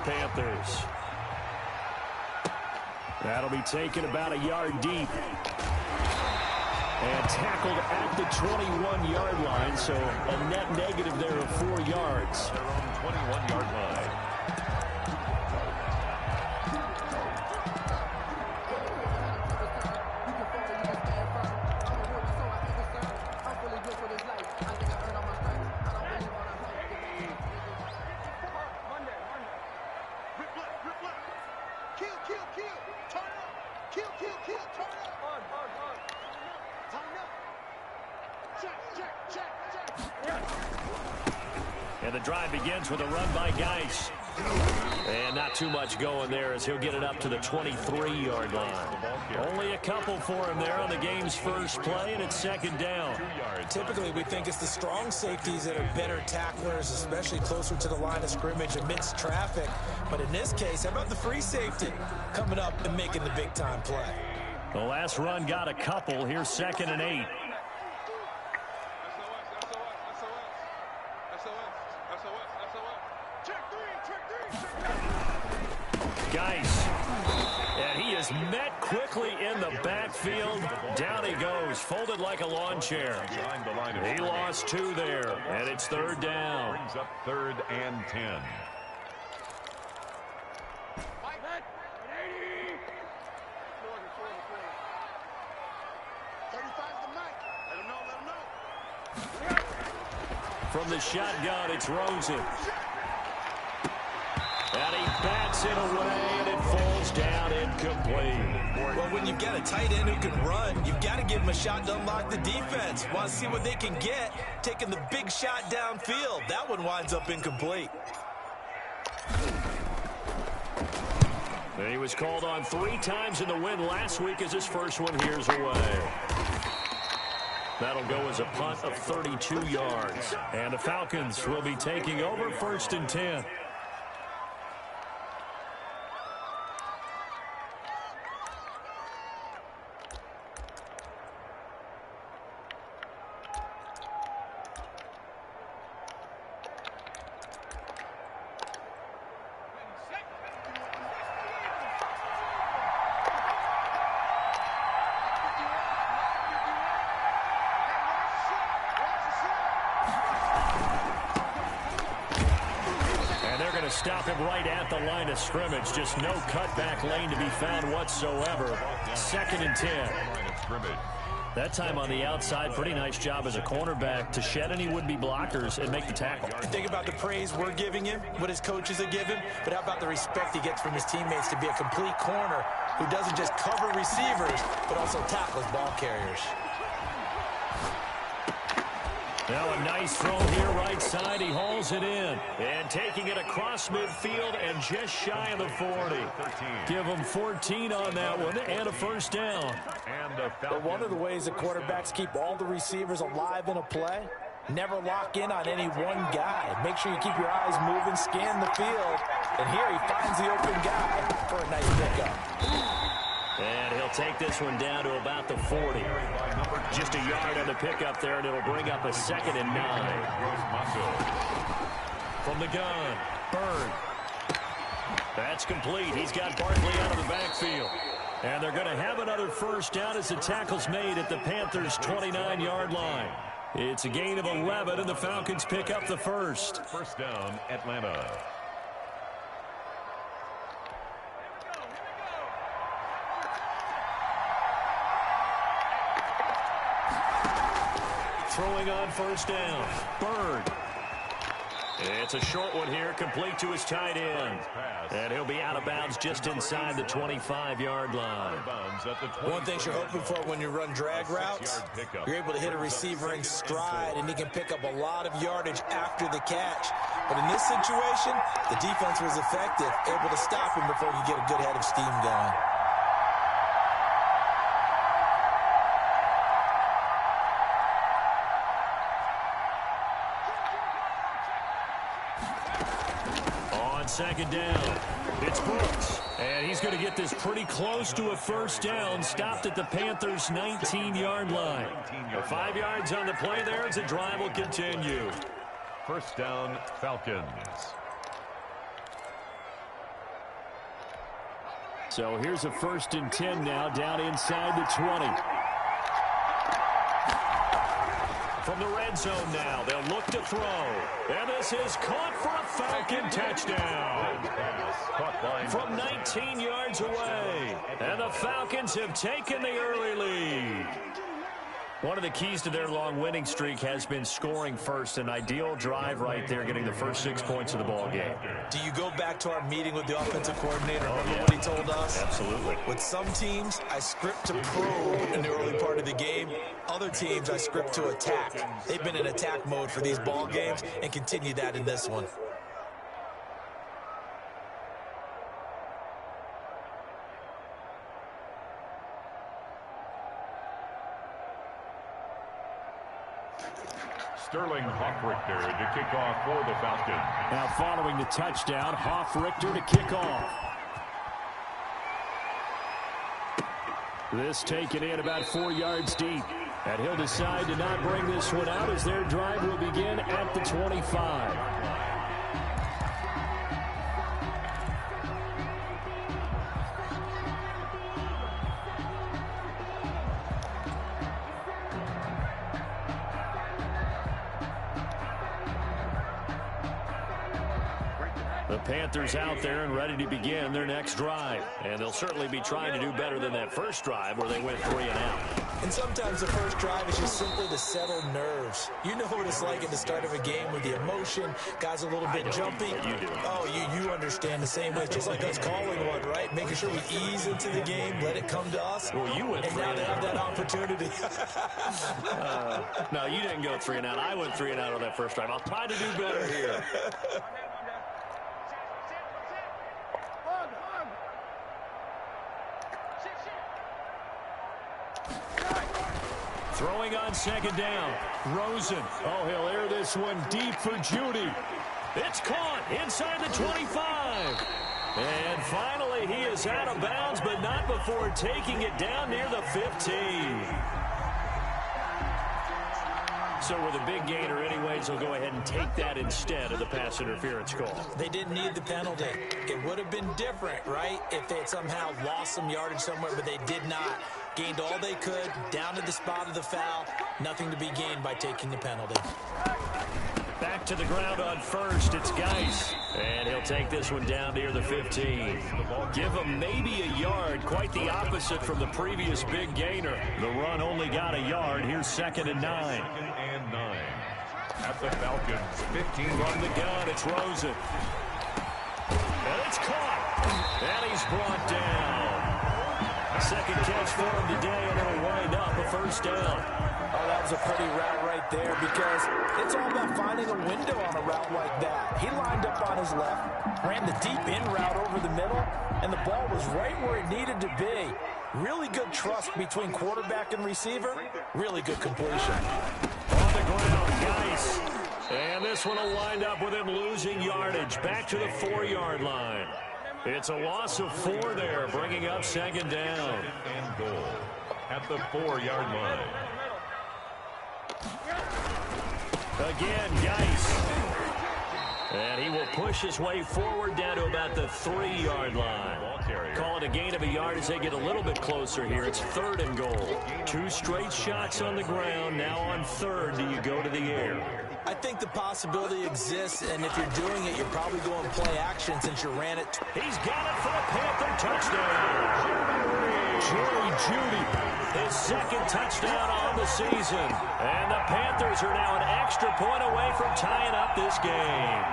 Panthers. That'll be taken about a yard deep. And tackled at the 21-yard line, so a net negative there of 4 yards. Their own 21-yard line. And the drive begins with a run by Geis. And not too much going there as he'll get it up to the 23-yard line. Only a couple for him there on the game's first play, and it's second down. Typically, we think it's the strong safeties that are better tacklers, especially closer to the line of scrimmage amidst traffic. But in this case, how about the free safety coming up and making the big-time play? The last run got a couple. Here's 2nd and 8. Geis, and he is met quickly in the backfield. Down he goes, folded like a lawn chair. He lost 2 there, and it's 3rd down. Brings up 3rd and 10. From the shotgun, it's Rosen. And he bats it away, and it falls down incomplete. Well, when you've got a tight end who can run, you've got to give him a shot to unlock the defense. Want to see what they can get, taking the big shot downfield. That one winds up incomplete. And he was called on 3 times in the win last week as his first one here's away. That'll go as a punt of 32 yards. And the Falcons will be taking over 1st and 10. Stop him right at the line of scrimmage. Just no cutback lane to be found whatsoever. 2nd and 10. That time on the outside, pretty nice job as a cornerback to shed any would-be blockers and make the tackle. Think about the praise we're giving him, what his coaches are giving, but how about the respect he gets from his teammates to be a complete corner who doesn't just cover receivers, but also tackles ball carriers. Now a nice throw here right side. He hauls it in. And taking it across midfield and just shy of the 40. Give him 14 on that one and a 1st down. But one of the ways that quarterbacks keep all the receivers alive in a play, never lock in on any one guy. Make sure you keep your eyes moving, scan the field. And here he finds the open guy for a nice pickup. And he'll take this one down to about the 40. Just a yard on the pickup there, and it'll bring up a 2nd and 9. From the gun, Bird. That's complete. He's got Barkley out of the backfield. And they're going to have another 1st down as the tackle's made at the Panthers' 29-yard line. It's a gain of 11, and the Falcons pick up the 1st. 1st down, Atlanta. Throwing on 1st down, Bird. It's a short one here, complete to his tight end. And he'll be out of bounds just inside the 25-yard line. One thing you're hoping for when you run drag routes, you're able to hit a receiver in stride, and he can pick up a lot of yardage after the catch. But in this situation, the defense was effective, able to stop him before he get a good head of steam going. On 2nd down, it's Brooks. And he's going to get this pretty close to a 1st down, stopped at the Panthers' 19-yard line. 5 yards on the play there as the drive will continue. 1st down, Falcons. So here's a 1st and 10 now, down inside the 20. From the red zone now, they'll look to throw. And this is caught for a Falcon touchdown. From 19 yards away. And the Falcons have taken the early lead. One of the keys to their long winning streak has been scoring first. An ideal drive right there, getting the first 6 points of the ball game. Do you go back to our meeting with the offensive coordinator? Remember what he told us? Absolutely. With some teams, I script to probe in the early part of the game. Other teams, I script to attack. They've been in attack mode for these ball games and continue that in this one. Sterling Hoffrichter to kick off for the Falcons. Now following the touchdown, Hoffrichter to kick off. This taken in about 4 yards deep. And he'll decide to not bring this one out as their drive will begin at the 25. The Panthers out there and ready to begin their next drive. And they'll certainly be trying to do better than that first drive where they went 3 and out. And sometimes the first drive is just simply to settle nerves. You know what it's like at the start of a game with the emotion. Guys a little bit jumpy. You do. Oh, you understand the same way. It's just like us calling one, right? Making sure we ease into the game, let it come to us. Well, you went 3 and now and they out. have that opportunity. No, you didn't go 3 and out. I went 3 and out on that first drive. I'll try to do better here. Throwing on second down. Rosen. Oh, he'll air this one deep for Judy. It's caught inside the 25. And finally, he is out of bounds, but not before taking it down near the 15. So with a big gainer anyways, he'll go ahead and take that instead of the pass interference call. They didn't need the penalty. It would have been different, right, if they had somehow lost some yardage somewhere, but they did not. Gained all they could, down to the spot of the foul. Nothing to be gained by taking the penalty. Back to the ground on first. It's Geis. And he'll take this one down near the 15. Give him maybe a yard. Quite the opposite from the previous big gainer. The run only got a yard. Here's 2nd and 9. 2nd and 9. At the Falcons, 15. From the gun, it's Rosen. And it's caught. And he's brought down. Second catch for him today, and it'll wind up a first down. Oh, that was a pretty route right there because it's all about finding a window on a route like that. He lined up on his left, ran the deep in route over the middle, and the ball was right where it needed to be. Really good trust between quarterback and receiver. Really good completion. On the ground, Geis. And this one will wind up with him losing yardage. Back to the 4-yard line. It's a loss of 4 there, bringing up 2nd down. And goal at the 4-yard line. Again, Geis. And he will push his way forward down to about the 3-yard line. Call it a gain of a yard as they get a little bit closer here. It's 3rd and goal. 2 straight shots on the ground. Now on 3rd, do you go to the air? I think the possibility exists, and if you're doing it, you're probably going play action since you ran it. He's got it for a Panther touchdown. Jerry Judy, his 2nd touchdown on the season. And the Panthers are now an extra point away from tying up this game.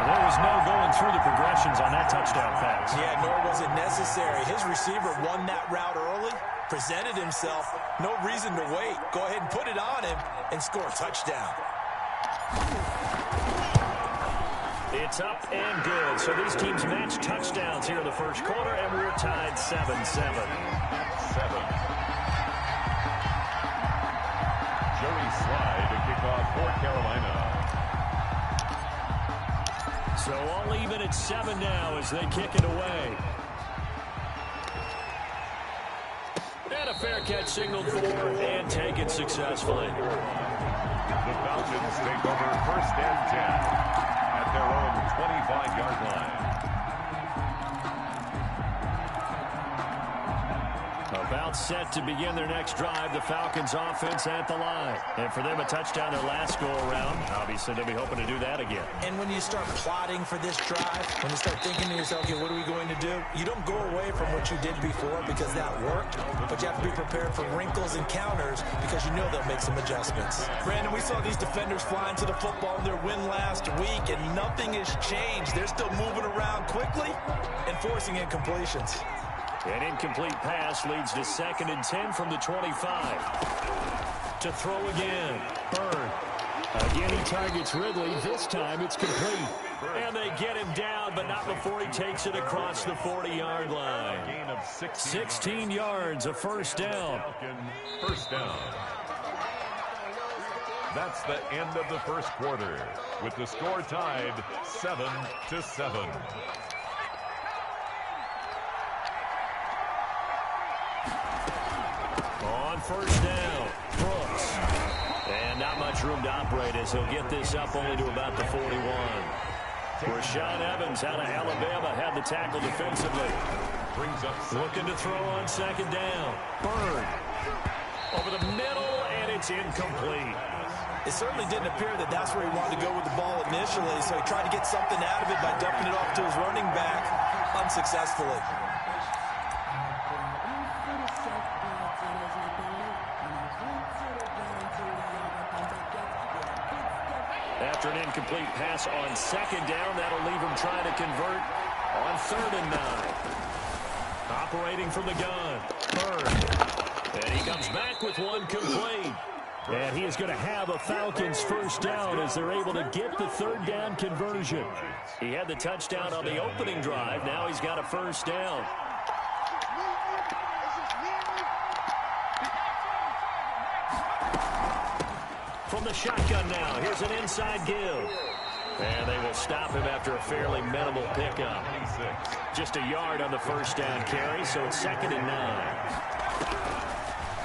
There was no going through the progressions on that touchdown pass. Yeah, nor was it necessary. His receiver won that route early, presented himself. No reason to wait. Go ahead and put it on him and score a touchdown. It's up and good. So these teams match touchdowns here in the first quarter, and we're tied 7-7. 7. Joey Slye to kick off for Carolina. So all even at 7 now as they kick it away. And a fair catch signaled for and taken successfully. The Falcons take over 1st and 10 at their own 25-yard line. set to begin their next drive. The Falcons offense at the line. And for them, a touchdown their last go-around. Obviously, they'll be hoping to do that again. And when you start plotting for this drive, when you start thinking to yourself, okay, what are we going to do? You don't go away from what you did before because that worked, but you have to be prepared for wrinkles and counters because you know they'll make some adjustments. Brandon, we saw these defenders flying to the football in their win last week, and nothing has changed. They're still moving around quickly and forcing incompletions. An incomplete pass leads to 2nd and 10 from the 25. To throw again. Bird. Again, he targets Ridley. This time it's complete. And they get him down, but not before he takes it across the 40-yard line. 16 yards, a first down. First down. That's the end of the first quarter, with the score tied 7-7. On first down, Brooks. And not much room to operate as he'll get this up only to about the 41. Rashaan Evans out of Alabama had the tackle defensively. Looking to throw on 2nd down. Bird. Over the middle, and it's incomplete. It certainly didn't appear that that's where he wanted to go with the ball initially, so he tried to get something out of it by dumping it off to his running back unsuccessfully. After an incomplete pass on 2nd down, that'll leave him trying to convert on 3rd and 9. Operating from the gun, Bird. And he comes back with one complete. And he is going to have a Falcons first down as they're able to get the 3rd down conversion. He had the touchdown on the opening drive. Now he's got a first down. From the shotgun now, here's an inside give. And they will stop him after a fairly minimal pickup. Just a yard on the first down carry, so it's 2nd and 9.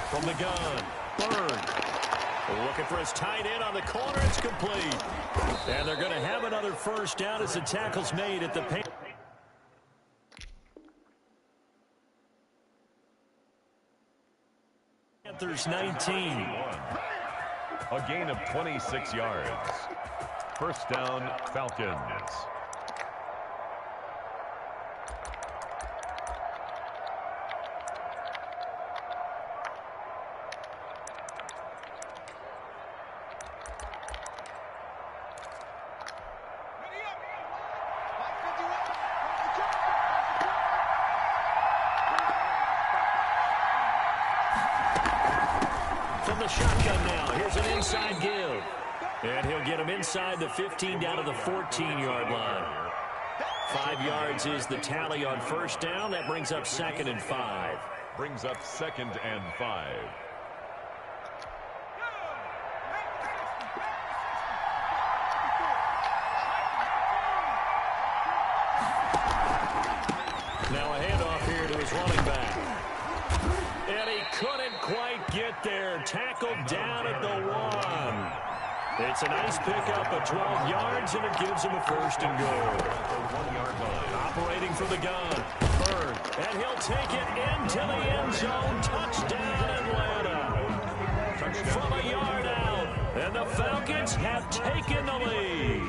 From the gun, Bird. Looking for his tight end on the corner. It's complete. And they're going to have another first down as the tackle's made at the Panthers 19. A gain of 26 yards. First down, Falcons. From the shotgun now, here's an inside give. And he'll get him inside the 15 down to the 14-yard line. 5 yards is the tally on first down. That brings up 2nd and 5. Brings up 2nd and 5. Now a handoff here to his running back. And he couldn't quite get there. Tackled down at the 1. It's a nice pickup of 12 yards, and it gives him a first and goal. Operating from the gun, Bird, and he'll take it into the end zone. Touchdown, Atlanta. From a yard out, and the Falcons have taken the lead.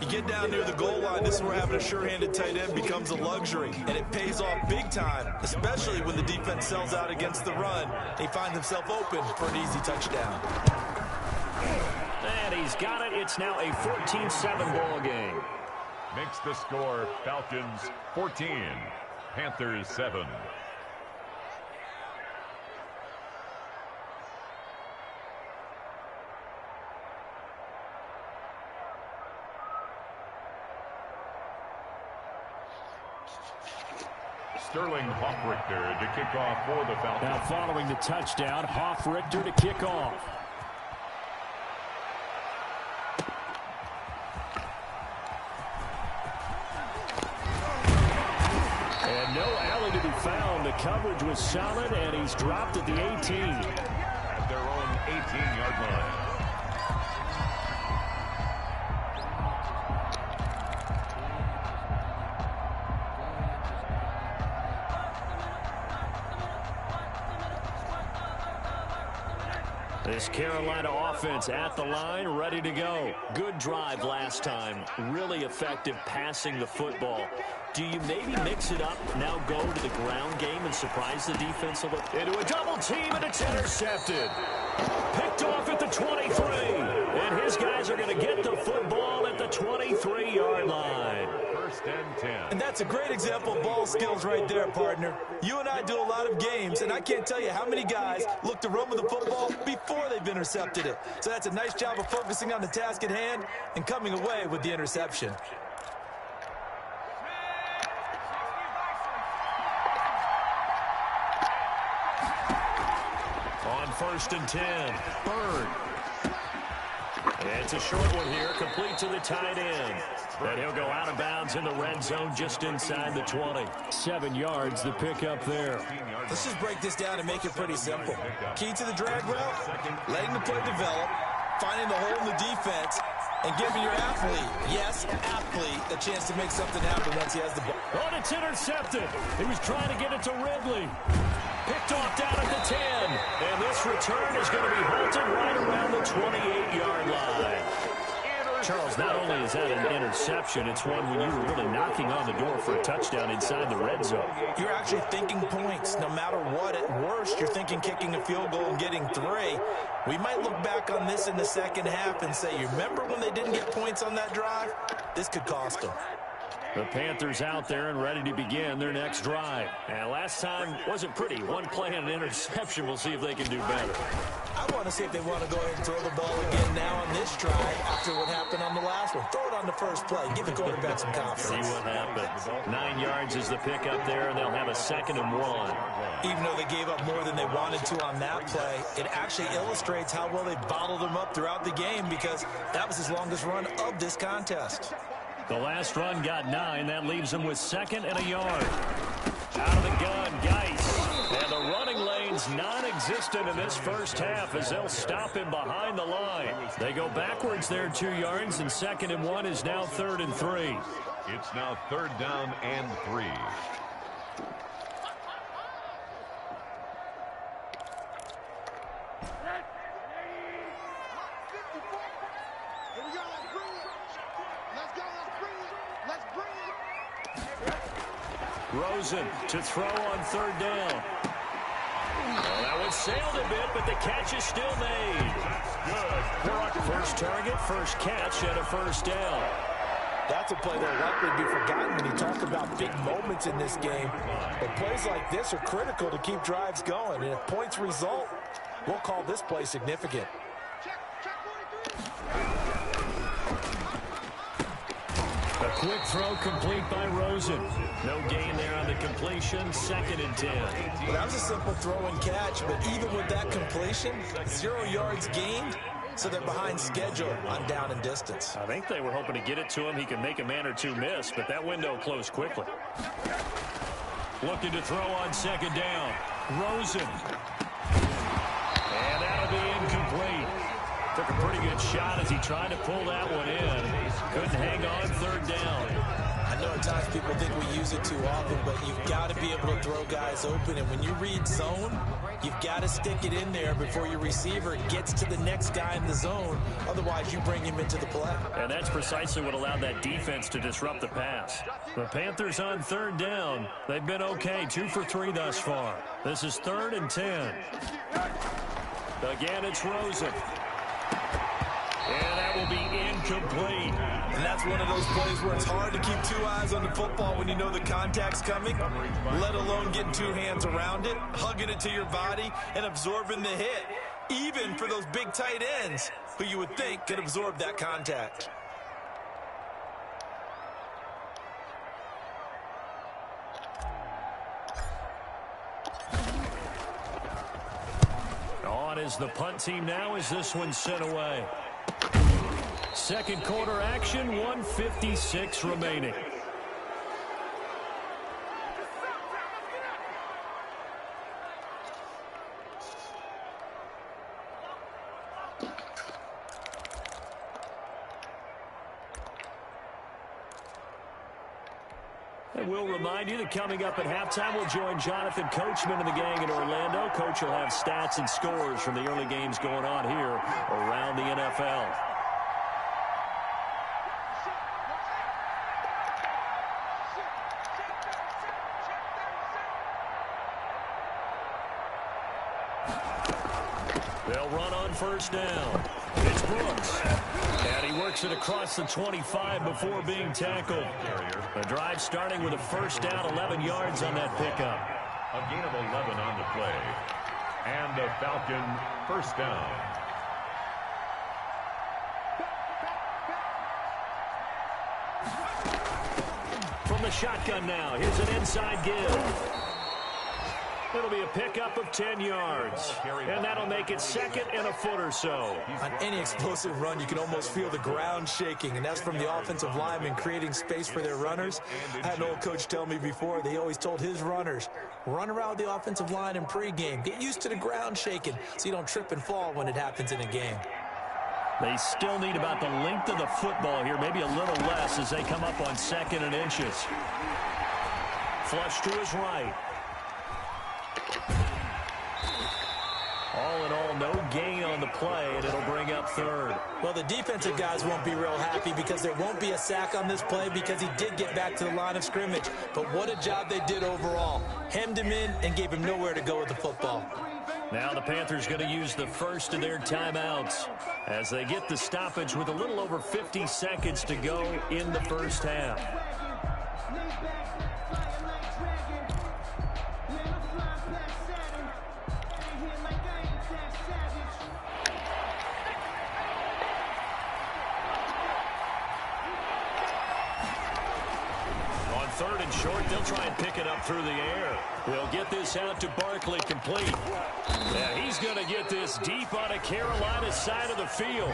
You get down near the goal line, this is where having a sure-handed tight end becomes a luxury, and it pays off big time, especially when the defense sells out against the run. He finds himself open for an easy touchdown. And he's got it. It's now a 14-7 ball game. Makes the score Falcons 14, Panthers 7. Sterling Hoffrichter to kick off for the Falcons. Now following the touchdown, Hoffrichter to kick off. And no alley to be found. The coverage was solid, and he's dropped at the 18. At their own 18-yard line. This Carolina offense at the line, ready to go. Good drive last time. Really effective passing the football. Do you maybe mix it up, now go to the ground game and surprise the defense a little? Into a double team, and it's intercepted. Picked off at the 23. And his guys are going to get the football at the 23-yard line. First and 10. And that's a great example of ball skills right there, partner. You and I do a lot of games, and I can't tell you how many guys look to run with the football before they've intercepted it. So that's a nice job of focusing on the task at hand and coming away with the interception. On first and 10, Bird. And it's a short one here, complete to the tight end. And he'll go out of bounds in the red zone just inside the 20. 7 yards, the pickup there. Let's just break this down and make it pretty simple. Key to the drag route, letting the play develop, finding the hole in the defense, and giving your athlete, yes, athlete, a chance to make something happen once he has the ball. Oh, it's intercepted. He was trying to get it to Ridley. Picked off down at the 10. And this return is going to be halted right around the 28-yard line. Charles, not only is that an interception, it's one when you were really knocking on the door for a touchdown inside the red zone. You're actually thinking points. No matter what, at worst, you're thinking kicking a field goal and getting 3. We might look back on this in the second half and say, you remember when they didn't get points on that drive? This could cost them. The Panthers out there and ready to begin their next drive. And last time wasn't pretty. One play and an interception. We'll see if they can do better. I want to see if they want to go ahead and throw the ball again now on this drive after what happened on the last one. Throw it on the first play. Give the quarterback some confidence. See what happens. 9 yards is the pickup there, and they'll have a 2nd and 1. Even though they gave up more than they wanted to on that play, it actually illustrates how well they bottled them up throughout the game because that was his longest run of this contest. The last run got 9. That leaves them with 2nd and a yard. Out of the gun, Geis. And the running lane's non-existent in this first half as they'll stop him behind the line. They go backwards there 2 yards, and 2nd and 1 is now 3rd and 3. It's now 3rd down and 3. Rosen to throw on 3rd down. Well, that one sailed a bit, but the catch is still made. Good. First target, first catch, and a 1st down. That's a play that'll likely be forgotten when you talk about big moments in this game. But plays like this are critical to keep drives going. And if points result, we'll call this play significant. A quick throw complete by Rosen. No gain there on the completion. 2nd and 10. Well, that was a simple throw and catch, but even with that completion, 0 yards gained, so they're behind schedule on down and distance. I think they were hoping to get it to him. He could make a man or 2 miss, but that window closed quickly. Looking to throw on 2nd down. Rosen. And that'll be incomplete. Took a pretty good shot as he tried to pull that one in. Couldn't hang on 3rd down. I know at times people think we use it too often, but you've got to be able to throw guys open. And when you read zone, you've got to stick it in there before your receiver gets to the next guy in the zone. Otherwise, you bring him into the play. And that's precisely what allowed that defense to disrupt the pass. The Panthers on 3rd down. They've been okay, 2 for 3 thus far. This is 3rd and 10. Again, it's Rosen. And that will be incomplete. And that's one of those plays where it's hard to keep 2 eyes on the football when you know the contact's coming, let alone getting 2 hands around it, hugging it to your body, and absorbing the hit, even for those big tight ends who you would think could absorb that contact. On is the punt team now as this one's sent away. 2nd quarter action, 1:56 remaining. And we'll remind you that coming up at halftime, we'll join Jonathan Coachman and the gang in Orlando. Coach will have stats and scores from the early games going on here around the NFL. They'll run on first down. It's Brooks. And he works it across the 25 before being tackled. The drive starting with a first down, 11 yards on that pickup. A gain of 11 on the play. And a Falcon first down. From the shotgun now, here's an inside give. It'll be a pickup of 10 yards, and that'll make it second and a foot or so. On any explosive run, you can almost feel the ground shaking, and that's from the offensive linemen creating space for their runners. I had an old coach tell me before, they always told his runners, run around the offensive line in pregame. Get used to the ground shaking so you don't trip and fall when it happens in a game. They still need about the length of the football here, maybe a little less as they come up on second and inches. Flush to his right. All in all, no gain on the play, and it'll bring up third. Well, the defensive guys won't be real happy because there won't be a sack on this play because he did get back to the line of scrimmage. But what a job they did overall. Hemmed him in and gave him nowhere to go with the football. Now the Panthers going to use the first of their timeouts as they get the stoppage with a little over 50 seconds to go in the first half. Third and short, they'll try and pick it up through the air. They'll get this out to Barkley, complete. Yeah, he's going to get this deep on a Carolina side of the field.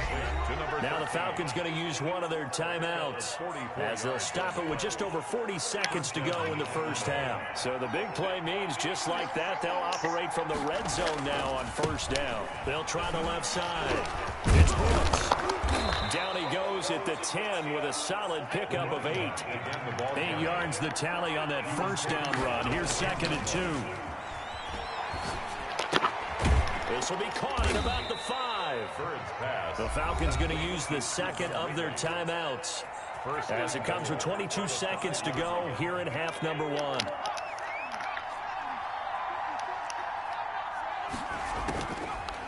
Now the Falcons going to use one of their timeouts as they'll stop it with just over 40 seconds to go in the first half. So the big play means just like that, they'll operate from the red zone now on first down. They'll try the left side. It's Brooks. Down he goes at the 10 with a solid pickup of 8. 8 yards the tally on that first down run. Here's second and 2. This will be caught at about the 5. The Falcons going to use the second of their timeouts as it comes with 22 seconds to go here in half number 1.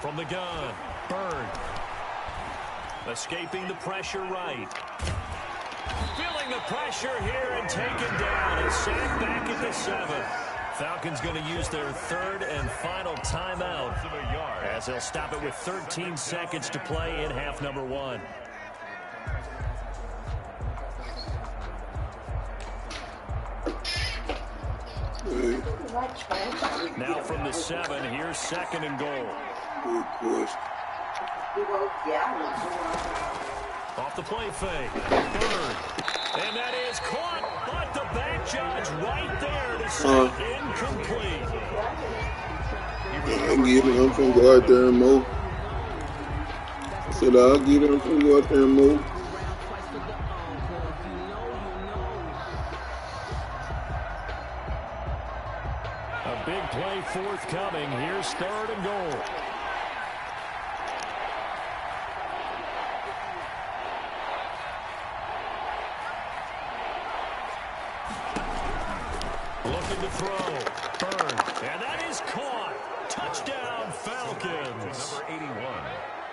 From the gun, Bird. Escaping the pressure right. Feeling the pressure here and taken down. A sack back at the 7. Falcons going to use their third and final timeout as they'll stop it with 13 seconds to play in half number 1. Now from the 7, here's second and goal. Off the play fake. Bird. And that is caught, but the back judge right there to say incomplete. I'll give it. I'm going to go out there and move. I said I'll give it. I'm going to go out there and move. A big play forthcoming. Here's third and goal. Looking to throw. Bird. And that is caught. Touchdown, Falcons. Number 81.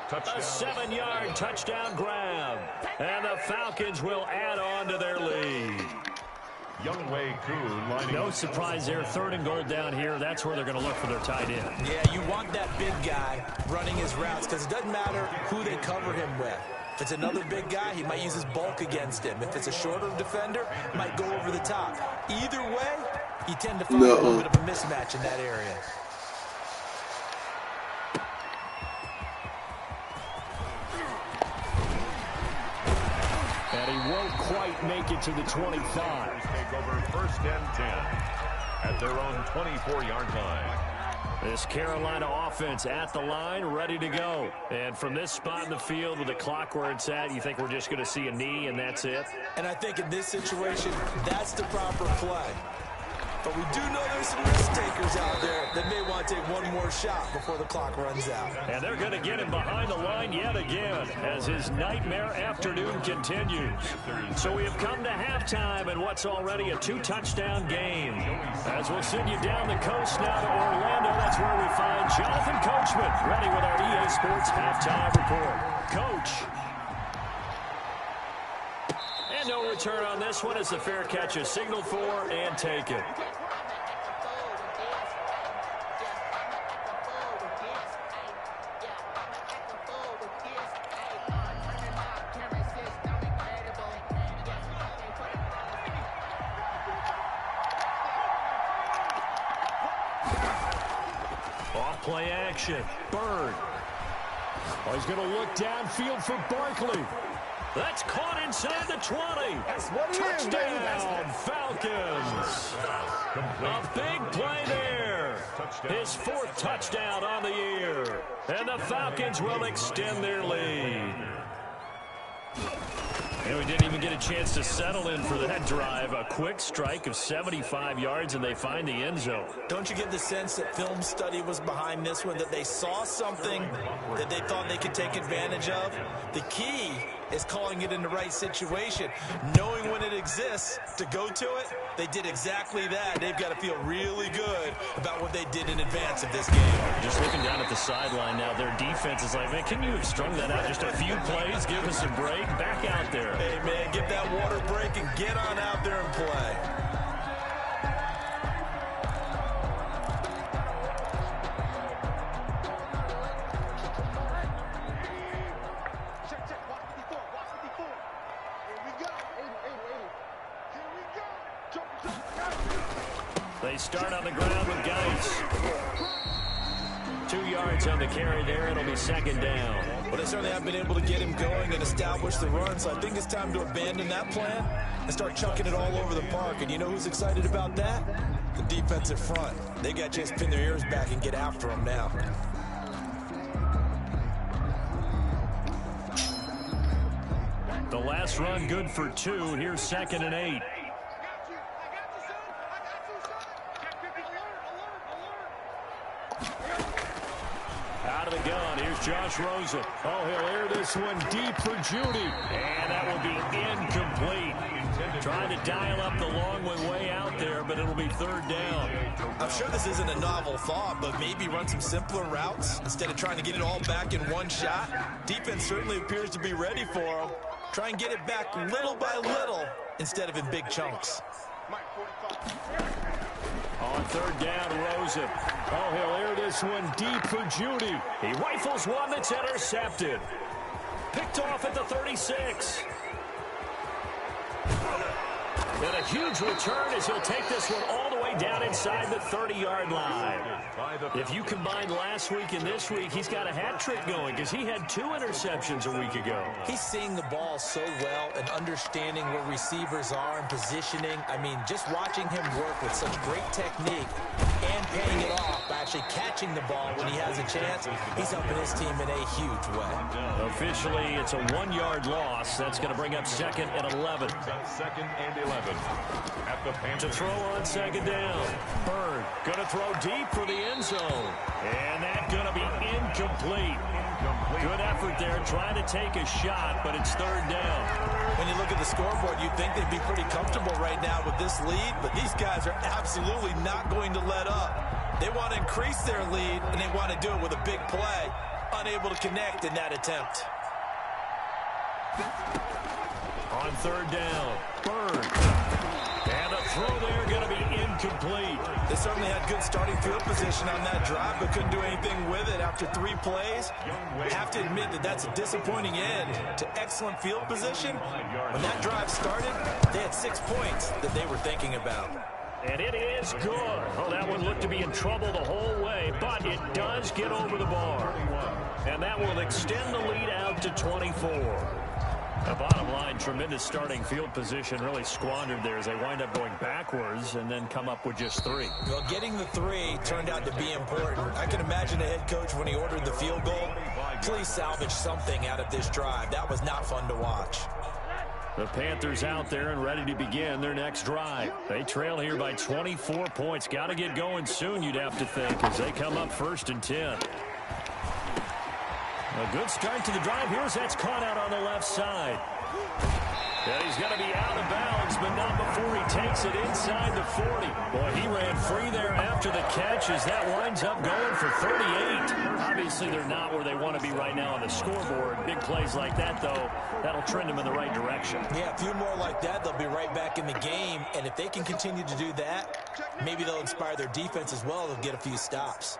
Touchdown. A 7-yard touchdown grab. And the Falcons will add on to their lead. Youngway Koo lining. No surprise there. Third and goal down here. That's where they're going to look for their tight end. Yeah, you want that big guy running his routes because it doesn't matter who they cover him with. If it's another big guy, he might use his bulk against him. If it's a shorter defender, he might go over the top. Either way, you tend to find a little bit of a mismatch in that area. And he won't quite make it to the 25. Take over first and 10 at their own 24-yard line. This Carolina offense at the line, ready to go. And from this spot in the field with the clock where it's at, you think we're just going to see a knee and that's it? And I think in this situation, that's the proper play. But we do know there's some risk takers out there that may want to take one more shot before the clock runs out. And they're going to get him behind the line yet again as his nightmare afternoon continues. So we have come to halftime in what's already a 2-touchdown game. As we'll send you down the coast now to Orlando, that's where we find Jonathan Coachman ready with our EA Sports halftime report. Coach. And no return on this one as the fair catch is signaled for and taken. Off play action. Bird. Oh, he's going to look downfield for Barkley. That's caught inside the 20. Touchdown, Falcons. A big play there. His 4th touchdown on the year. And the Falcons will extend their lead. And we didn't even get a chance to settle in for that drive. A quick strike of 75 yards, and they find the end zone. Don't you get the sense that film study was behind this one, that they saw something that they thought they could take advantage of? The key is calling it in the right situation, knowing when it exists to go to it. They did exactly that. They've got to feel really good about what they did in advance of this game. Just looking down at the sideline now, their defense is like, man, can you have strung that out just a few plays? Give us a break. Back out there. Hey, man, get that water break and get on out there and play. They start on the ground with Geis. 2 yards on the carry there. It'll be 2nd down. But they certainly have been able to get him going and establish the run, so I think it's time to abandon that plan and start chucking it all over the park. And you know who's excited about that? The defensive front. They got a chance to pin their ears back and get after him now. The last run good for 2. Here's 2nd and 8. Out of the gun, here's Josh Rosen. Oh, he'll air this one deep for Judy. And that will be incomplete. Trying to dial up the long one way out there, but it'll be 3rd down. I'm sure this isn't a novel thought, but maybe run some simpler routes instead of trying to get it all back in one shot. Defense certainly appears to be ready for him. Try and get it back little by little instead of in big chunks. On 3rd down, Rosen. Oh, he'll air this one deep for Judy. He rifles one that's intercepted. Picked off at the 36. And a huge return as he'll take this one all the way down inside the 30-yard line. If you combine last week and this week, he's got a hat trick going because he had 2 interceptions a week ago. He's seeing the ball so well and understanding where receivers are and positioning. I mean, just watching him work with such great technique and paying it off by actually catching the ball when he has a chance, he's helping his team in a huge way. Officially, it's a 1-yard loss. That's going to bring up 2nd and 11. 2nd and 11. At the To throw on 2nd down. Bird going to throw deep for the end zone. And that's going to be incomplete. Good effort there trying to take a shot, but it's 3rd down. When you look at the scoreboard, you'd think they'd be pretty comfortable right now with this lead, but these guys are absolutely not going to let up. They want to increase their lead, and they want to do it with a big play. Unable to connect in that attempt. On 3rd down, Bird. And a throw there going to be incomplete. They certainly had good starting field position on that drive, but couldn't do anything with it after 3 plays. I have to admit that that's a disappointing end to excellent field position. When that drive started, they had 6 points that they were thinking about. And it is good. Oh, that one looked to be in trouble the whole way, but it does get over the bar. And that will extend the lead out to 24. The bottom line, tremendous starting field position, really squandered there as they wind up going backwards and then come up with just 3. Well, getting the 3 turned out to be important. I can imagine the head coach when he ordered the field goal. Please salvage something out of this drive. That was not fun to watch. The Panthers out there and ready to begin their next drive. They trail here by 24 points. Got to get going soon, you'd have to think, as they come up 1st and 10. A good start to the drive here as that's caught out on the left side. And he's going to be out of bounds, but not before he takes it inside the 40. Boy, he ran free there after the catch as that winds up going for 38. Obviously, they're not where they want to be right now on the scoreboard. Big plays like that, though, that'll trend them in the right direction. Yeah, a few more like that, they'll be right back in the game. And if they can continue to do that, maybe they'll inspire their defense as well. They'll get a few stops.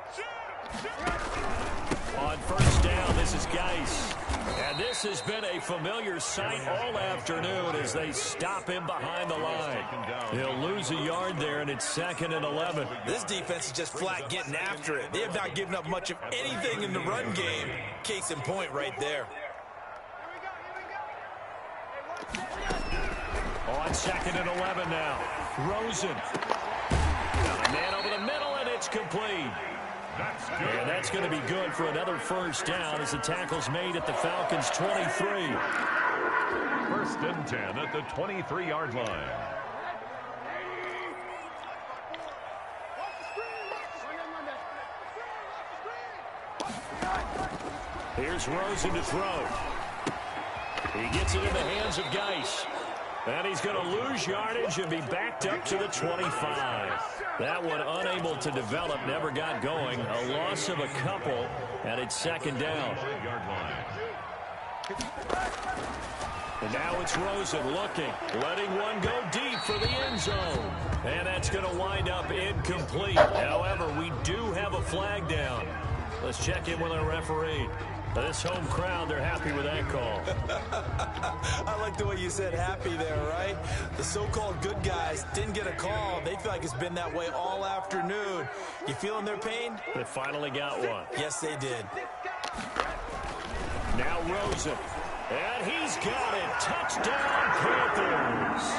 On 1st down, this is Geis. And this has been a familiar sight all afternoon as they stop him behind the line. He'll lose a yard there, and it's 2nd and 11. This defense is just flat getting after it. They have not given up much of anything in the run game. Case in point right there. On 2nd and 11 now. Rosen. Got a man over the middle, and it's complete. And that's going to be good for another 1st down as the tackle's made at the Falcons' 23. 1st and 10 at the 23-yard line. Here's Rosen to throw. He gets it in the hands of Geis. And he's going to lose yardage and be backed up to the 25. That one unable to develop, never got going. A loss of a couple, and it's 2nd down. And now it's Rosen looking, letting one go deep for the end zone. And that's going to wind up incomplete. However, we do have a flag down. Let's check in with our referee. This home crowd, they're happy with that call. I like the way you said happy there, right? The so-called good guys didn't get a call. They feel like it's been that way all afternoon. You feeling their pain? They finally got one. Yes, they did. Now Rosen. And he's got it. Touchdown, Panthers.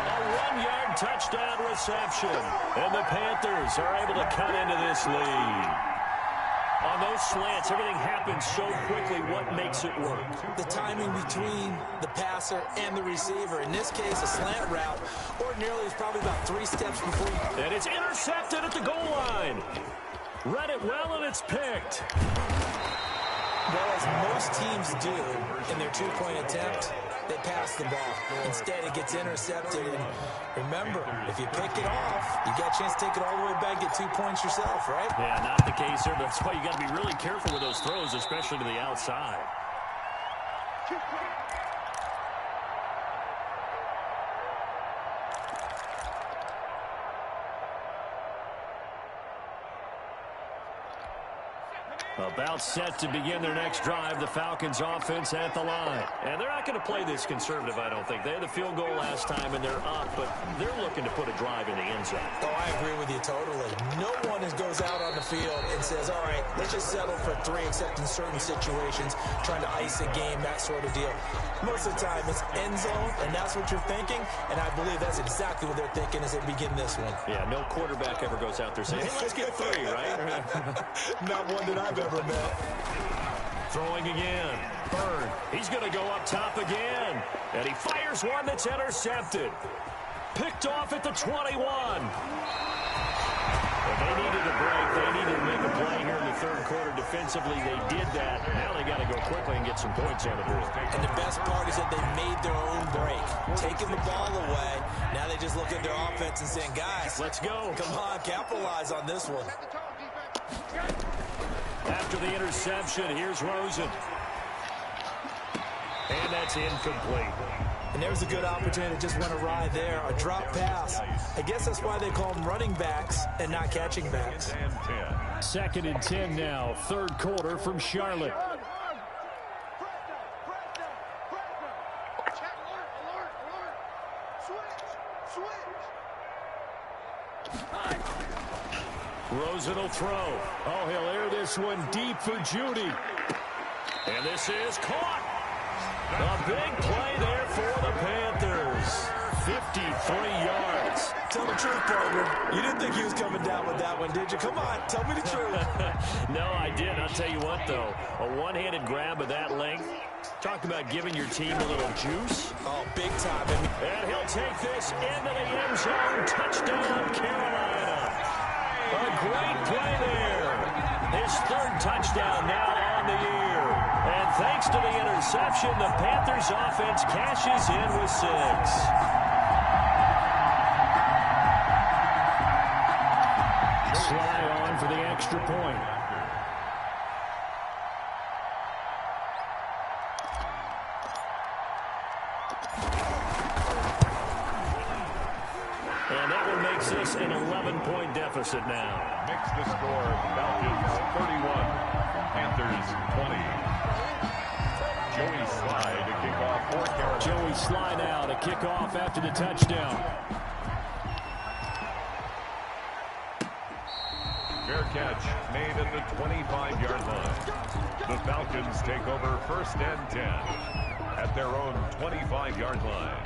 A 1-yard touchdown reception. And the Panthers are able to cut into this lead. On those slants, everything happens so quickly. What makes it work? The timing between the passer and the receiver. In this case, a slant route ordinarily is probably about 3 steps before you... And it's intercepted at the goal line. Read it well, and it's picked. Well, as most teams do in their 2-point attempt, they pass the ball. Instead, it gets intercepted. And remember, if you pick it off, you got a chance to take it all the way back, get 2 points yourself, right? Yeah, not the case here. That's why you got to be really careful with those throws, especially to the outside. About set to begin their next drive, the Falcons offense at the line. And they're not going to play this conservative, I don't think. They had the field goal last time, and they're up, but they're looking to put a drive in the end zone. Oh, I agree with you totally. No one goes out on the field and says, all right, let's just settle for 3, except in certain situations, trying to ice a game, that sort of deal. Most of the time, it's end zone, and that's what you're thinking, and I believe that's exactly what they're thinking as they begin this one. Yeah, no quarterback ever goes out there saying, hey, let's get 3, right? Not one that I've ever met. Throwing again. Bird. He's going to go up top again. And he fires one that's intercepted. Picked off at the 21. But they needed a break. They needed to make a play here in the 3rd quarter defensively. They did that. Now they got to go quickly and get some points on the board. And the best part is that they made their own break. Taking the ball away. Now they just look at their offense and saying, guys, let's go. Come on, capitalize on this one. After the interception, here's Rosen. And that's incomplete. And there's a good opportunity to just went awry there. A drop pass. I guess that's why they call them running backs and not catching backs. 2nd and 10 now. 3rd quarter from Charlotte. Rosen will throw. Oh, he'll air this one deep for Judy. And this is caught. A big play there for the Panthers. 53 yards. Tell the truth, partner. You didn't think he was coming down with that one, did you? Come on, tell me the truth. No, I didn't. I'll tell you what, though. A one-handed grab of that length. Talk about giving your team a little juice. Oh, big time. And he'll take this into the end zone. Touchdown, Carolina. A great play there. His third touchdown now on the year. And thanks to the interception, the Panthers offense cashes in with 6. Sly on for the extra point. And that one makes this an 11-point deficit now. Makes the score Falcons 31, Panthers 20. Joey Sly to kick off for Carolina. Joey Sly now to kick off after the touchdown. Fair catch made at the 25-yard line. The Falcons take over 1st and 10 at their own 25-yard line.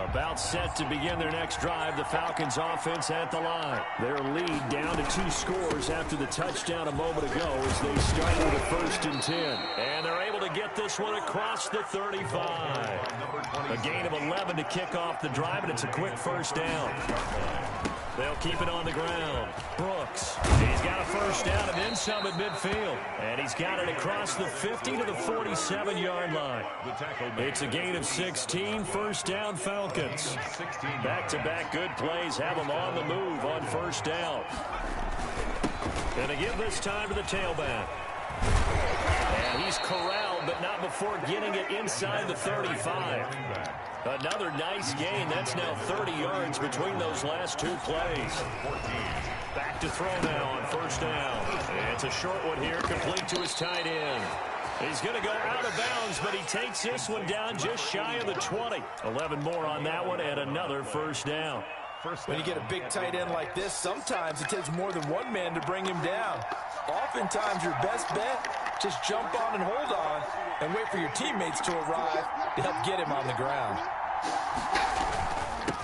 About set to begin their next drive. The Falcons offense at the line. Their lead down to 2 scores after the touchdown a moment ago as they start with a 1st and 10. And they're able to get this one across the 35. A gain of 11 to kick off the drive, and it's a quick 1st down. They'll keep it on the ground. Brooks, he's got a 1st down and then some at midfield. And he's got it across the 50 to the 47-yard line. It's a gain of 16, 1st down Falcons. Back-to-back good plays have them on the move on 1st down. And they give this time to the tailback. And he's corralled, but not before getting it inside the 35. Another nice gain. That's now 30 yards between those last 2 plays. Back to throw now on 1st down. And it's a short one here, complete to his tight end. He's going to go out of bounds, but he takes this one down just shy of the 20. 11 more on that one and another 1st down. When you get a big tight end like this, sometimes it takes more than one man to bring him down. Oftentimes, your best bet, just jump on and hold on and wait for your teammates to arrive to help get him on the ground.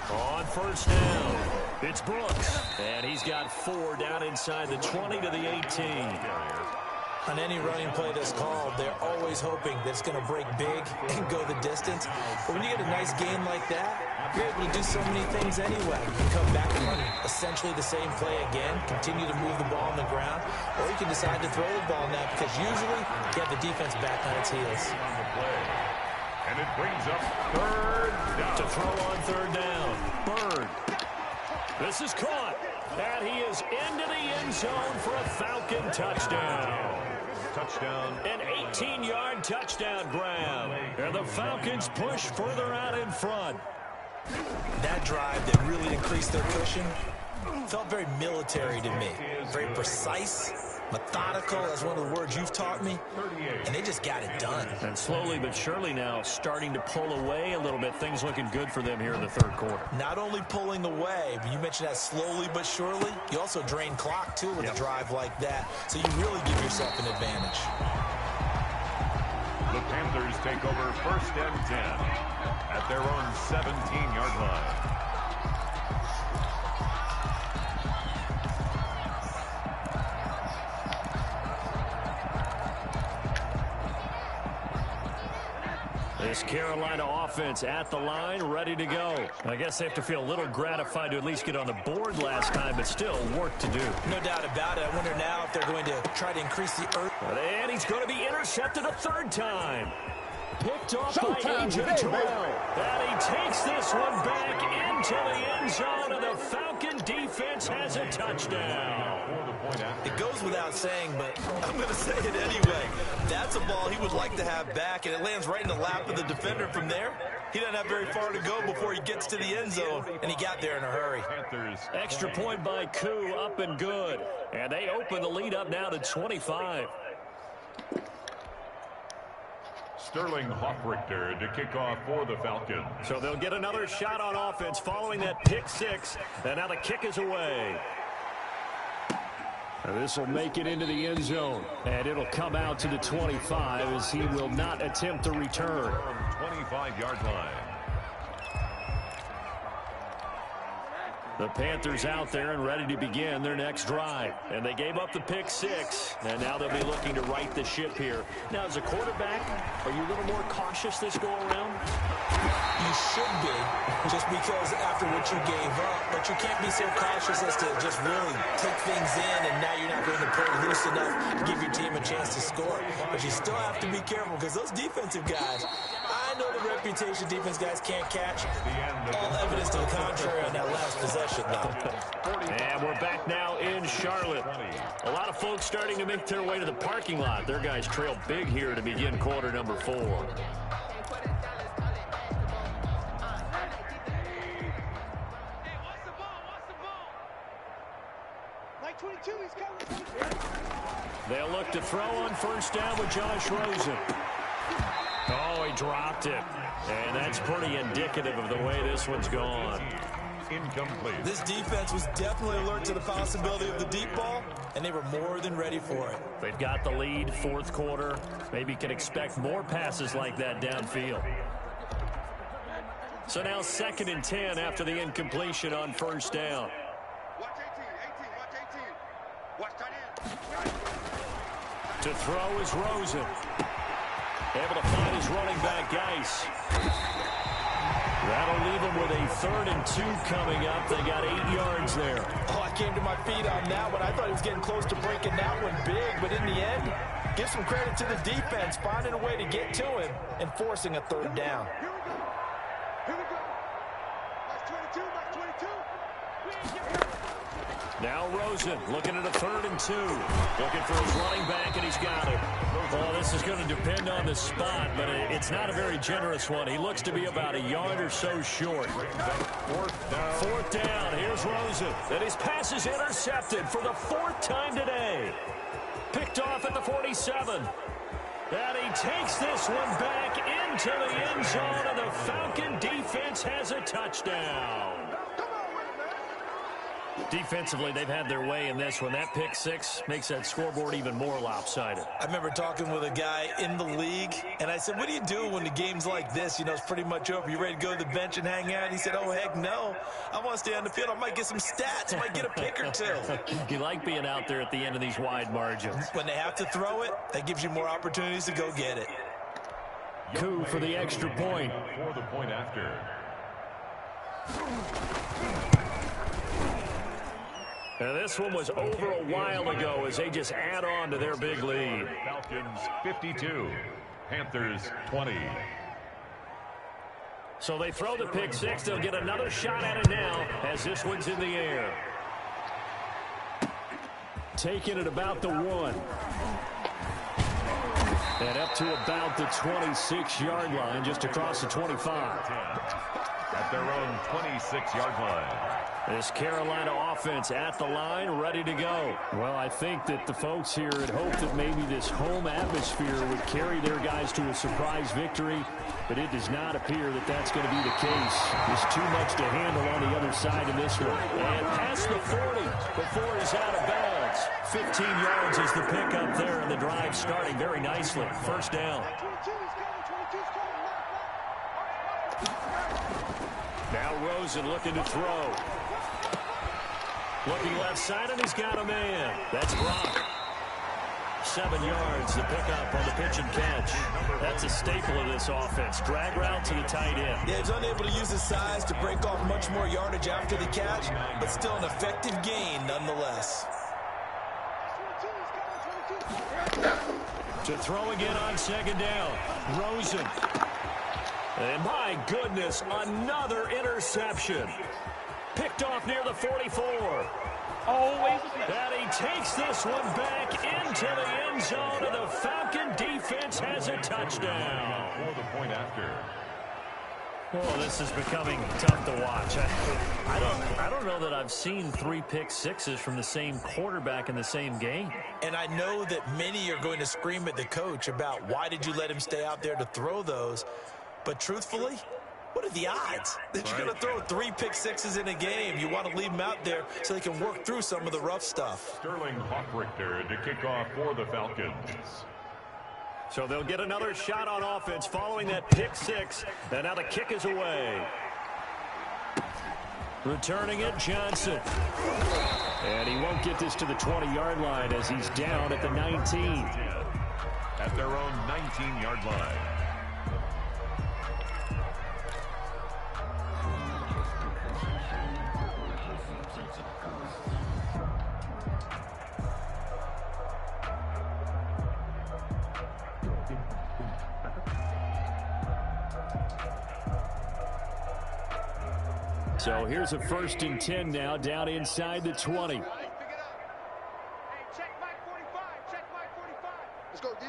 On 1st down, it's Brooks. And he's got 4 down inside the 20 to the 18. On any running play that's called, they're always hoping that it's going to break big and go the distance. But when you get a nice gain like that, you're able to do so many things anyway. You can come back and run essentially the same play again, continue to move the ball on the ground, or you can decide to throw the ball now because usually you have the defense back on its heels. And it brings up 3rd down. To throw on 3rd down. Bird. This is caught. And he is into the end zone for a Falcon touchdown. Touchdown. An 18-yard touchdown grab. And the Falcons push further out in front. That drive that really increased their cushion felt very military to me. Very precise, methodical. That's one of the words you've taught me. And they just got it done. And slowly but surely now starting to pull away a little bit. Things looking good for them here in the 3rd quarter. Not only pulling away, but you mentioned that slowly but surely. You also drain clock, too, with a drive like that. So you really give yourself an advantage. The Panthers take over 1st and 10 at their own 17-yard line. This Carolina offense at the line, ready to go. I guess they have to feel a little gratified to at least get on the board last time, but still work to do. No doubt about it. I wonder now if they're going to try to increase the earth. And he's going to be intercepted a 3rd time. Picked off by A.J. Terrell. And he takes this one back into the end zone, and the Falcon defense has a touchdown. It goes without saying, but I'm going to say it anyway. That's a ball he would like to have back, and it lands right in the lap of the defender from there. He doesn't have very far to go before he gets to the end zone, and he got there in a hurry. Extra point by Koo, up and good. And they open the lead up now to 25. Sterling Hoffrichter to kick off for the Falcons. So they'll get another shot on offense following that pick 6. And now the kick is away. This will make it into the end zone, and it'll come out to the 25 as he will not attempt to return. 25-yard line. The Panthers out there and ready to begin their next drive. And they gave up the pick 6, and now they'll be looking to right the ship here. Now, as a quarterback, are you a little more cautious this go-around? You should be, just because after what you gave up. But you can't be so cautious as to just really take things in, and now you're not going to play loose enough to give your team a chance to score. But you still have to be careful, because those defensive guys, I know the reputation defense guys can't catch. All evidence to the contrary on that last possession, though. And we're back now in Charlotte. A lot of folks starting to make their way to the parking lot. Their guys trail big here to begin quarter number 4. They'll look to throw on first down with Josh Rosen. Oh, he dropped it. And that's pretty indicative of the way this one's gone. Incomplete. This defense was definitely alert to the possibility of the deep ball, and they were more than ready for it. They've got the lead, fourth quarter. Maybe can expect more passes like that downfield. So now 2nd and 10 after the incompletion on first down. To throw is Rosen. Able to find his running back, Geis. That'll leave them with a 3rd and 2 coming up. They got 8 yards there. Oh, I came to my feet on that one. I thought he was getting close to breaking that one big, but in the end, give some credit to the defense, finding a way to get to him and forcing a 3rd down. Here we go. That's 22, that's 22. Now Rosen looking at a 3rd and 2. Looking for his running back, and he's got it. Well, this is going to depend on the spot, but it's not a very generous one. He looks to be about a yard or so short. 4th down. Here's Rosen. And his pass is intercepted for the 4th time today. Picked off at the 47. And he takes this one back into the end zone, and the Falcon defense has a touchdown. Defensively, they've had their way in this one. That pick 6 makes that scoreboard even more lopsided. I remember talking with a guy in the league, and I said, what do you do when the game's like this? You know, it's pretty much over. You ready to go to the bench and hang out? He said, oh, heck no. I want to stay on the field. I might get some stats. I might get a pick or 2. You like being out there at the end of these wide margins. When they have to throw it, that gives you more opportunities to go get it. Coup for the extra point. For the point after. Now this one was over a while ago as they just add on to their big lead. Falcons 52, Panthers 20. So they throw the pick 6. They'll get another shot at it now as this one's in the air. Taking it about the 1. And up to about the 26-yard line, just across the 25. At their own 26-yard line. This Carolina offense at the line, ready to go. Well, I think that the folks here had hoped that maybe this home atmosphere would carry their guys to a surprise victory, but it does not appear that that's going to be the case. There's too much to handle on the other side of this one. And past the 40 before he's out of bounds. 15 yards is the pickup there, and the drive starting very nicely. First down. Now Rosen looking to throw. Looking left side, and he's got a man. That's Brock. 7 yards, the pickup on the pitch and catch. That's a staple of this offense. Drag route to the tight end. Yeah, he's unable to use his size to break off much more yardage after the catch, but still an effective gain nonetheless. To throw again on 2nd down. Rosen. And my goodness, another interception. Picked off near the 44. Always. And he takes this one back into the end zone, and the Falcon defense has a touchdown. For the point after. Oh, this is becoming tough to watch. I don't know that I've seen 3 pick 6s from the same quarterback in the same game. And I know that many are going to scream at the coach about why did you let him stay out there to throw those. But truthfully, What are the odds that you're going to throw 3 pick sixes in a game? You want to leave them out there so they can work through some of the rough stuff. Sterling Hoffrichter to kick off for the Falcons. So they'll get another shot on offense following that pick 6. And now the kick is away. Returning it, Johnson. And he won't get this to the 20-yard line as he's down at the 19. At their own 19-yard line. So here's a 1st and 10 now, down inside the 20. Hey, check Mike 45. Check Mike 45. Let's go, D.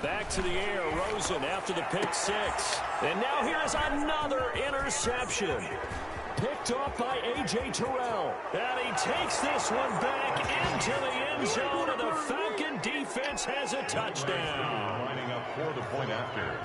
Back to the air, Rosen after the pick 6. And now here is another interception. Picked off by A.J. Terrell. And he takes this one back into the end zone, and the Falcon defense has a touchdown. Lining up for the point after.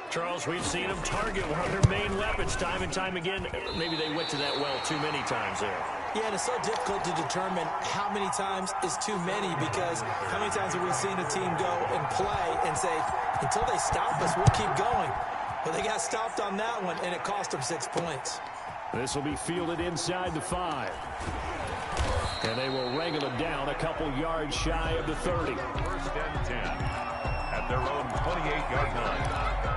Charles, we've seen them target one of their main weapons time and time again. Maybe they went to that well too many times there. Yeah, and it's so difficult to determine how many times is too many, because how many times have we seen a team go and play and say, until they stop us, we'll keep going. But they got stopped on that one, and it cost them 6 points. This will be fielded inside the 5. And they will wrangle it down a couple yards shy of the 30. 1st and 10 at their own 28-yard line.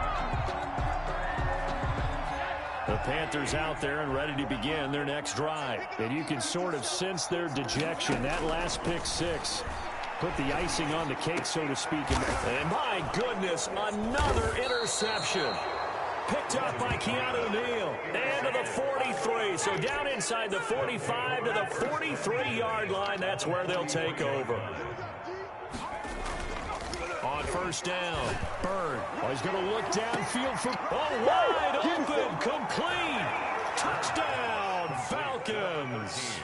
The Panthers out there and ready to begin their next drive. And you can sort of sense their dejection. That last pick 6 put the icing on the cake, so to speak. And my goodness, another interception. Picked up by Keanu Neal. And to the 43. So down inside the 45 to the 43-yard line. That's where they'll take over. On 1st down, Bird. Oh, he's going to look downfield for... Oh, wide open, complete. Touchdown, Falcons.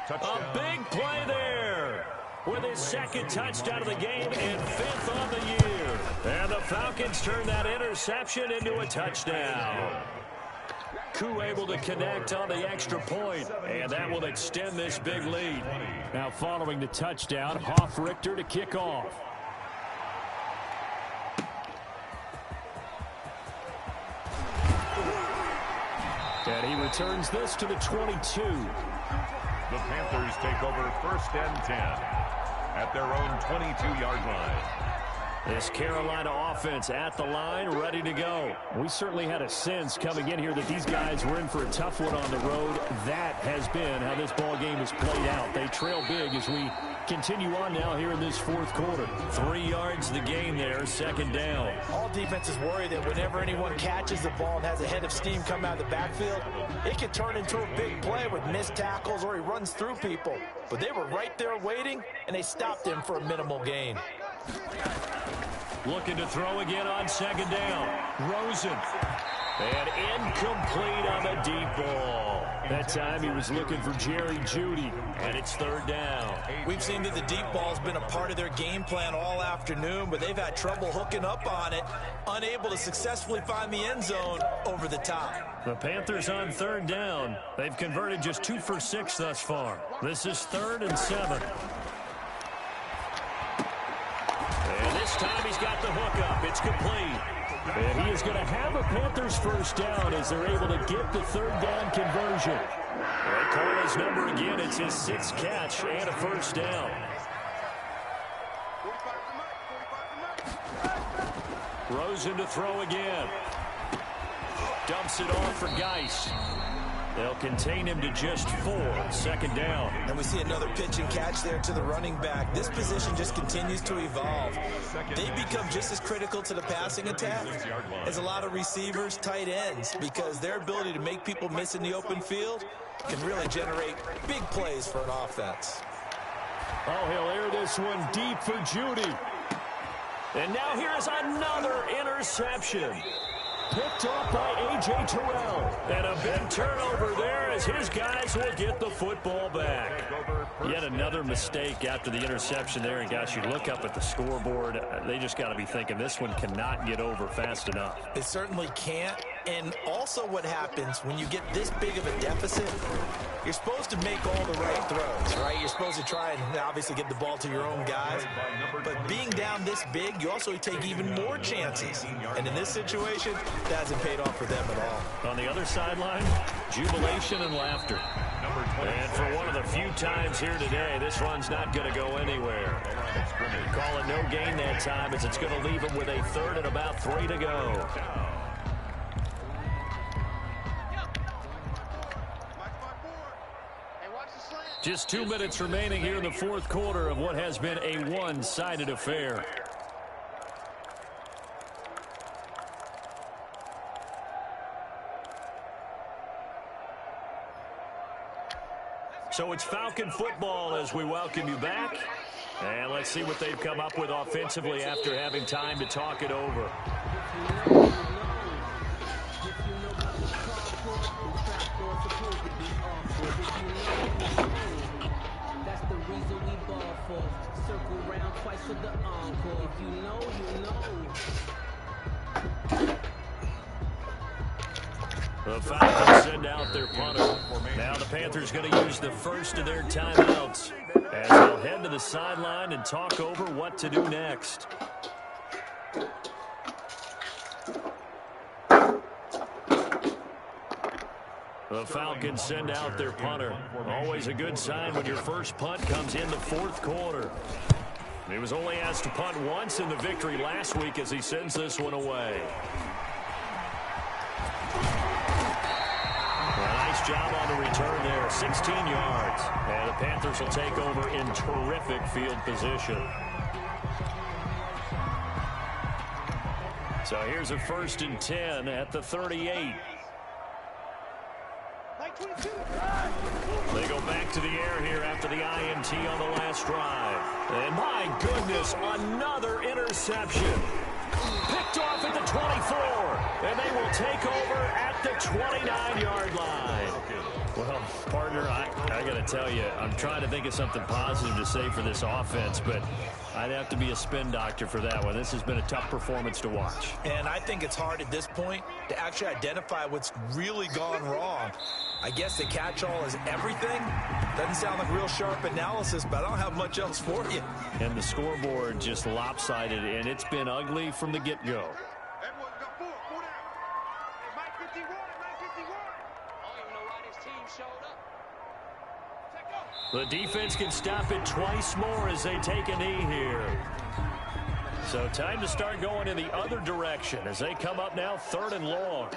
Touchdown. A big play there with his 2nd touchdown of the game and 5th on the year. And the Falcons turn that interception into a touchdown. Koo able to connect on the extra point, and that will extend this big lead. Now following the touchdown, Hoffrichter to kick off. And he returns this to the 22. The Panthers take over 1st and 10 at their own 22-yard line. This Carolina offense at the line, ready to go. We certainly had a sense coming in here that these guys were in for a tough one on the road. That has been how this ball game has played out. They trail big as we continue on now here in this 4th quarter. 3 yards the game there, 2nd down. All defenses worry that whenever anyone catches the ball and has a head of steam come out of the backfield, it can turn into a big play with missed tackles or he runs through people. But they were right there waiting, and they stopped him for a minimal gain. Looking to throw again on 2nd down. Rosen. And incomplete on the deep ball. That time he was looking for Jerry Jeudy, and it's 3rd down. We've seen that the deep ball's been a part of their game plan all afternoon, but they've had trouble hooking up on it, unable to successfully find the end zone over the top. The Panthers on 3rd down. They've converted just 2 for 6 thus far. This is 3rd and 7. And this time he's got the hook up. It's complete. And he is going to have a Panthers 1st down as they're able to get the 3rd down conversion. They call his number again. It's his 6th catch and a 1st down. Rosen to throw again. Dumps it off for Geis. They'll contain him to just 4. 2nd down. And we see another pitch and catch there to the running back. This position just continues to evolve. They become just as critical to the passing attack as a lot of receivers, tight ends, because their ability to make people miss in the open field can really generate big plays for an offense. Oh, he'll air this one deep for Jeudy. And now here's another interception. Picked off by A.J. Terrell. And a big turnover there as his guys will get the football back. Yet another mistake after the interception there. And, gosh, you look up at the scoreboard. They just got to be thinking this one cannot get over fast enough. It certainly can't. And also what happens when you get this big of a deficit, you're supposed to make all the right throws, right? You're supposed to try and obviously get the ball to your own guys. But being down this big, you also take even more chances. And in this situation, that hasn't paid off for them at all. On the other sideline, jubilation and laughter. And for one of the few times here today, this run's not going to go anywhere. Call it no gain that time as it's going to leave them with a third and about 3 to go. Just 2 minutes remaining here in the fourth quarter of what has been a one-sided affair. So it's Falcon football as we welcome you back. And let's see what they've come up with offensively after having time to talk it over. That's the reason we ball for. Circle round twice for the encore. If you know, you know. The Falcons send out their punter. Now the Panthers going to use the first of their timeouts as they'll head to the sideline and talk over what to do next. The Falcons send out their punter. Always a good sign when your first punt comes in the fourth quarter. He was only asked to punt once in the victory last week as he sends this one away. Nice job on the return there, 16 yards. And the Panthers will take over in terrific field position. So here's a 1st and 10 at the 38. They go back to the air here after the INT on the last drive. And my goodness, another interception. Picked off at the 24. And they will take over at the 29-yard line. Well, partner, I got to tell you, I'm trying to think of something positive to say for this offense, but I'd have to be a spin doctor for that one. This has been a tough performance to watch. And I think it's hard at this point to actually identify what's really gone wrong. I guess the catch-all is everything. Doesn't sound like real sharp analysis, but I don't have much else for you. And the scoreboard just lopsided, and it's been ugly from the get-go. The defense can stop it twice more as they take a knee here. So time to start going in the other direction as they come up now 3rd and long.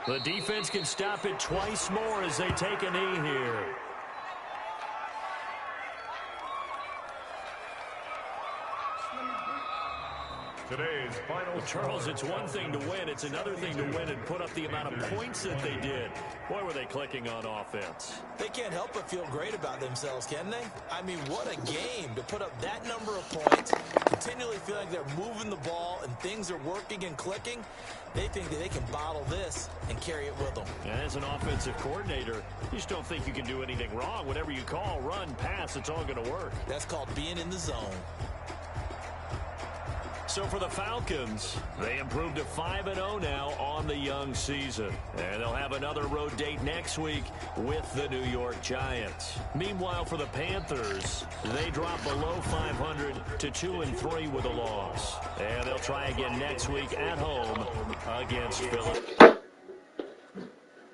The defense can stop it twice more as they take a knee here. Today's final Charles, it's one thing to win. It's another thing to win and put up the amount of points that they did. Boy, were they clicking on offense. They can't help but feel great about themselves, can they? I mean, what a game to put up that number of points, continually feel like they're moving the ball and things are working and clicking. They think that they can bottle this and carry it with them. And as an offensive coordinator, you just don't think you can do anything wrong. Whatever you call, run, pass, it's all going to work. That's called being in the zone. So for the Falcons, they improved to 5-0 now on the young season. And they'll have another road date next week with the New York Giants. Meanwhile, for the Panthers, they drop below 500 to 2-3 with a loss. And they'll try again next week at home against Philly.